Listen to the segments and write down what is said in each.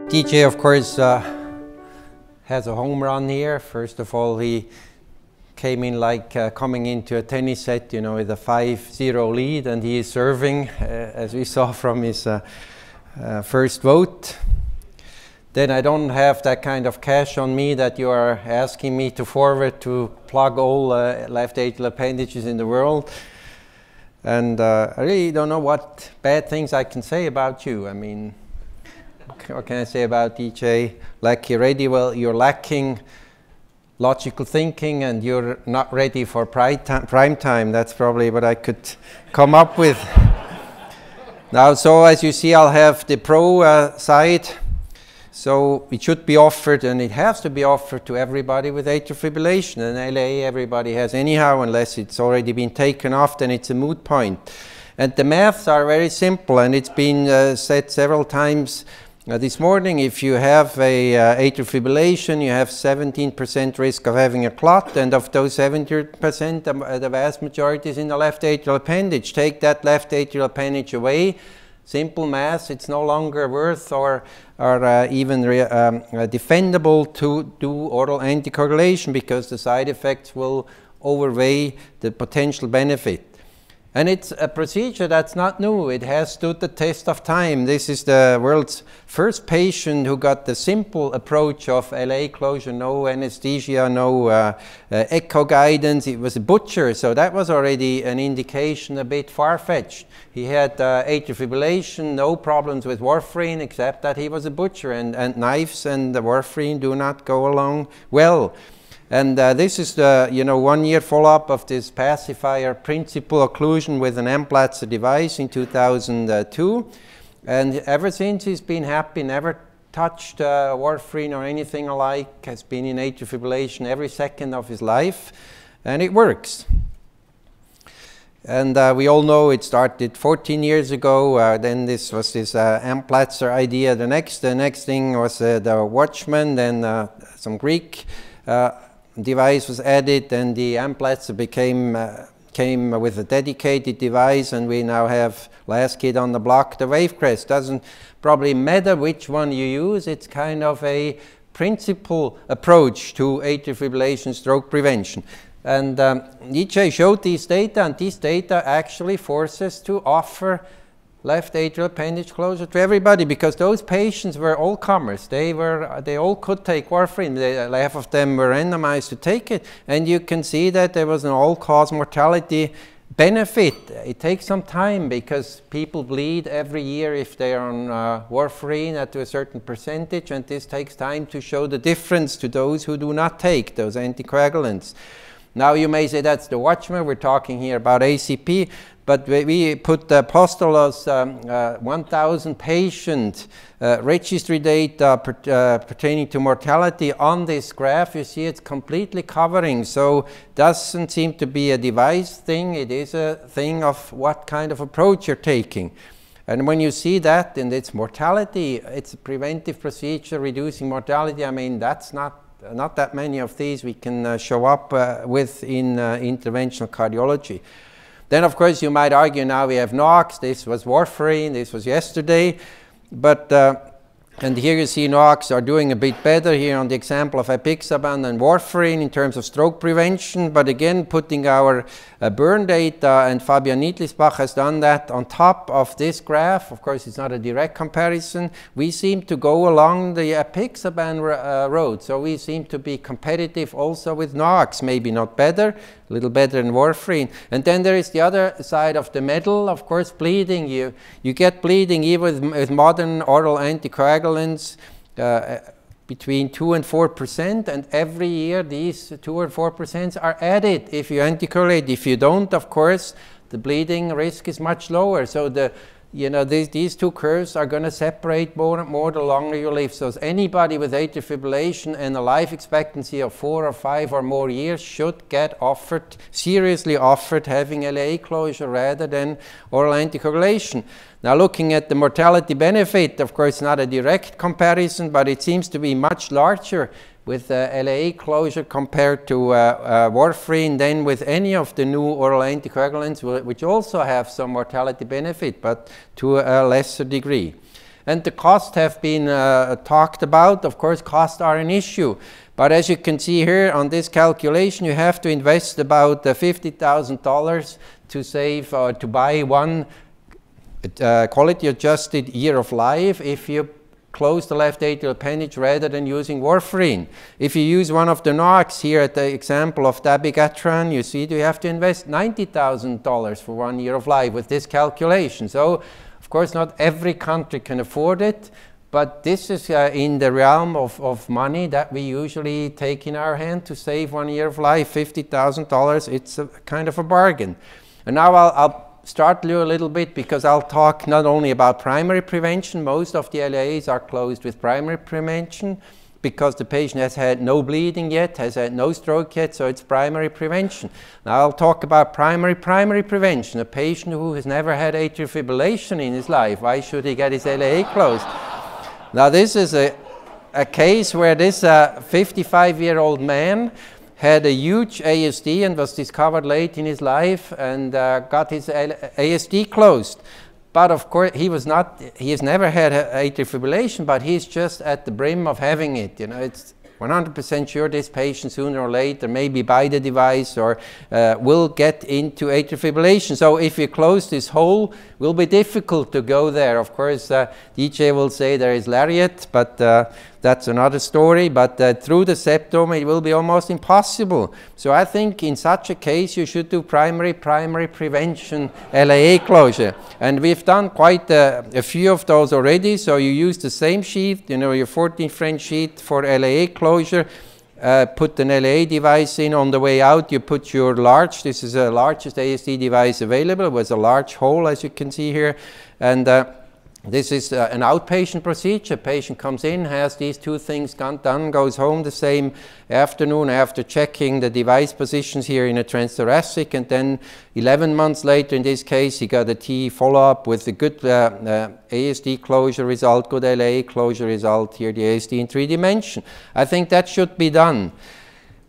DJ, of course, has a home run here. First of all, he came in like coming into a tennis set, you know, with a 5-0 lead, and he is serving, as we saw from his first vote. Then I don't have that kind of cash on me that you are asking me to forward to plug all left atrial appendages in the world. And I really don't know what bad things I can say about you. I mean, what can I say about DJ? Like you're ready, well, you're lacking logical thinking and you're not ready for prime time. That's probably what I could come up with. Now, so as you see, I'll have the pro side. So it should be offered, and it has to be offered to everybody with atrial fibrillation. And LAA everybody has anyhow, unless it's already been taken off, then it's a moot point. And the maths are very simple, and it's been said several times this morning. If you have a atrial fibrillation, you have 17% risk of having a clot, and of those 70%, the vast majority is in the left atrial appendage. Take that left atrial appendage away. Simple math, it's no longer worth or even defendable to do oral anticoagulation because the side effects will outweigh the potential benefit. And it's a procedure that's not new. It has stood the test of time. This is the world's first patient who got the simple approach of LAA closure, no anesthesia, no echo guidance. It was a butcher, so that was already an indication a bit far-fetched. He had atrial fibrillation, no problems with warfarin, except that he was a butcher, and knives and the warfarin do not go along well. And this is the 1-year follow-up of this pacifier principal occlusion with an Amplatzer device in 2002. And ever since he's been happy, never touched warfarin or anything alike, has been in atrial fibrillation every second of his life, and it works. And we all know it started 14 years ago. Then this was this Amplatzer idea. The next thing was the Watchman. Then some Greek device was added, and the Amplatzer came with a dedicated device, and we now have last kid on the block, the Wavecrest. Doesn't probably matter which one you use. It's kind of a principal approach to atrial fibrillation stroke prevention. And DJ showed these data, and these data actually force us to offer left atrial appendage closure to everybody, because those patients were all comers. They all could take warfarin. Half of them were randomized to take it, and you can see that there was an all-cause mortality benefit. It takes some time because people bleed every year if they are on warfarin at a certain percentage, and this takes time to show the difference to those who do not take those anticoagulants. Now you may say that's the Watchman. We're talking here about ACP, but we put the Postulos 1,000 patient registry data pertaining to mortality on this graph. You see it's completely covering, so doesn't seem to be a device thing. It is a thing of what kind of approach you're taking. And when you see that, and it's mortality, it's a preventive procedure reducing mortality. I mean, that's not that many of these we can show up with in interventional cardiology. Then, of course, you might argue now we have NOACs. This was warfarin. This was yesterday. But, and here you see NOACs are doing a bit better here on the example of apixaban and warfarin in terms of stroke prevention. But again, putting our burn data, and Fabian Niedlisbach has done that on top of this graph. Of course, it's not a direct comparison. We seem to go along the apixaban road. So we seem to be competitive also with NOACs, maybe not better, a little better than warfarin. And then there is the other side of the medal, of course, bleeding. You get bleeding even with modern oral anticoagulants between 2 and 4%, and every year these 2 or 4% are added if you anticoagulate. If you don't, of course, the bleeding risk is much lower. So these two curves are going to separate more and more the longer you live. So anybody with atrial fibrillation and a life expectancy of 4 or 5 or more years should get offered, seriously offered, having LAA closure rather than oral anticoagulation. Now, looking at the mortality benefit, of course, not a direct comparison, but it seems to be much larger with LAA closure compared to warfarin than with any of the new oral anticoagulants, which also have some mortality benefit, but to a lesser degree. And the costs have been talked about. Of course, costs are an issue. But as you can see here on this calculation, you have to invest about $50,000 to save or to buy one quality-adjusted year of life if you close the left atrial appendage rather than using warfarin. If you use one of the NOACs here at the example of dabigatran, you see you have to invest $90,000 for 1 year of life with this calculation. So, of course, not every country can afford it, but this is in the realm of money that we usually take in our hand to save 1 year of life, $50,000. It's a kind of a bargain. And now I'll start you a little bit because I'll talk not only about primary prevention. Most of the LAAs are closed with primary prevention because the patient has had no bleeding yet, has had no stroke yet, so it's primary prevention. Now I'll talk about primary prevention. A patient who has never had atrial fibrillation in his life, why should he get his LAA closed? Now this is a case where this 55-year-old man had a huge ASD and was discovered late in his life and got his ASD closed. But of course, he has never had atrial fibrillation, but he's just at the brim of having it. You know, it's 100% sure this patient sooner or later, maybe by the device or will get into atrial fibrillation. So if you close this hole, it will be difficult to go there. Of course, DJ will say there is lariat, but that's another story. But through the septum, it will be almost impossible. So I think in such a case, you should do primary prevention LAA closure. And we've done quite a few of those already. So you use the same sheet, you know, your 14 French sheet for LAA closure. Put an LAA device in. On the way out, you put your large, this is the largest ASD device available, with a large hole, as you can see here. And this is an outpatient procedure. Patient comes in, has these two things done, goes home the same afternoon after checking the device positions here in a transthoracic, and then 11 months later, in this case, he got a T follow-up with a good ASD closure result, good LAA closure result, here the ASD in 3 dimension. I think that should be done.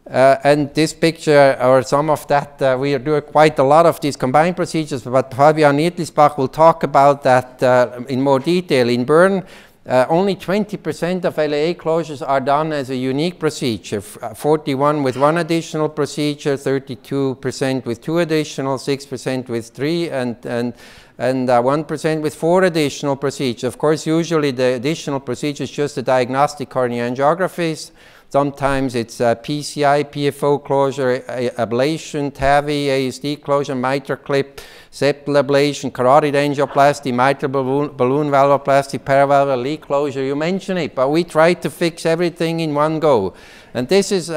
And this picture, or some of that, we are doing quite a lot of these combined procedures, but Fabian Nietlisbach will talk about that in more detail. In Bern, only 20% of LAA closures are done as a unique procedure, 41 with 1 additional procedure, 32% with 2 additional, 6% with 3, and 1% with 4 additional procedures. Of course, usually the additional procedure is just a diagnostic corneoangiography. Sometimes it's PCI, PFO closure, ablation, TAVI, ASD closure, mitral clip, septal ablation, carotid angioplasty, mitral balloon valvoplasty, paravalvular leak closure. You mention it, but we try to fix everything in one go. And this is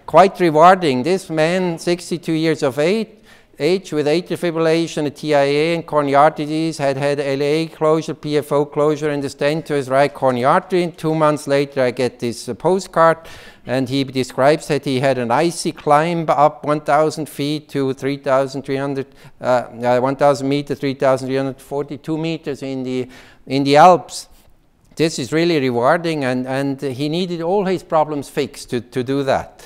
quite rewarding. This man, 62 years of age with atrial fibrillation, a TIA, and coronary artery disease, had LAA closure, PFO closure, and the stent to his right coronary artery. And 2 months later, I get this postcard, and he describes that he had an icy climb up 1,000 feet to 1,000 meters, 3,342 meters in the Alps. This is really rewarding, and he needed all his problems fixed to do that.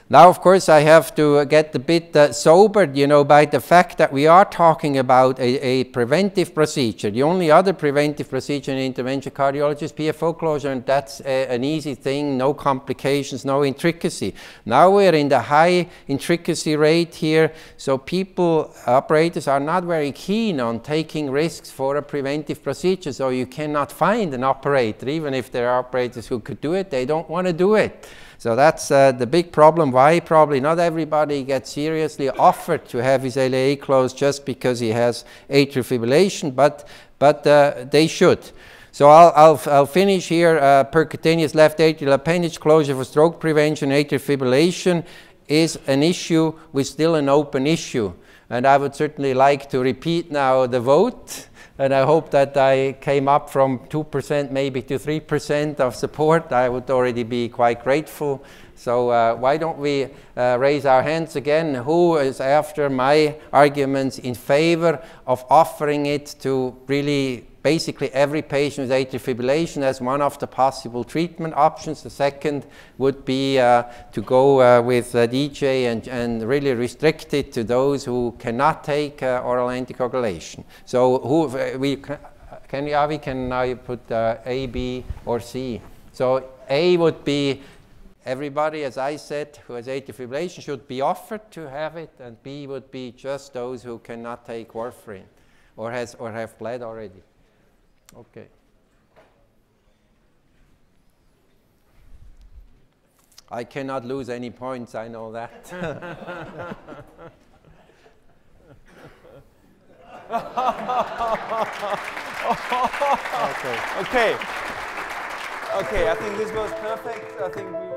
Now, of course, I have to get a bit sobered, you know, by the fact that we are talking about a preventive procedure. The only other preventive procedure in intervention cardiology is PFO closure, and that's an easy thing, no complications, no intricacy. Now we're in the high intricacy rate here, so operators are not very keen on taking risks for a preventive procedure, so you cannot find an operator. Even if there are operators who could do it, they don't want to do it. So that's the big problem. Why probably not everybody gets seriously offered to have his LAA closed just because he has atrial fibrillation, but they should. So I'll finish here. Percutaneous left atrial appendage closure for stroke prevention, atrial fibrillation is an issue with still an open issue. And I would certainly like to repeat now the vote. And I hope that I came up from 2% maybe to 3% of support. I would already be quite grateful. So why don't we raise our hands again? Who is after my arguments in favor of offering it to really basically every patient with atrial fibrillation as one of the possible treatment options? The second would be to go with DJ and really restrict it to those who cannot take oral anticoagulation. So we can now put A, B, or C. So A would be everybody, as I said, who has atrial fibrillation should be offered to have it, and B would be just those who cannot take warfarin or have bled already. Okay. I cannot lose any points, I know that. Okay. Okay, I think this was perfect. I think we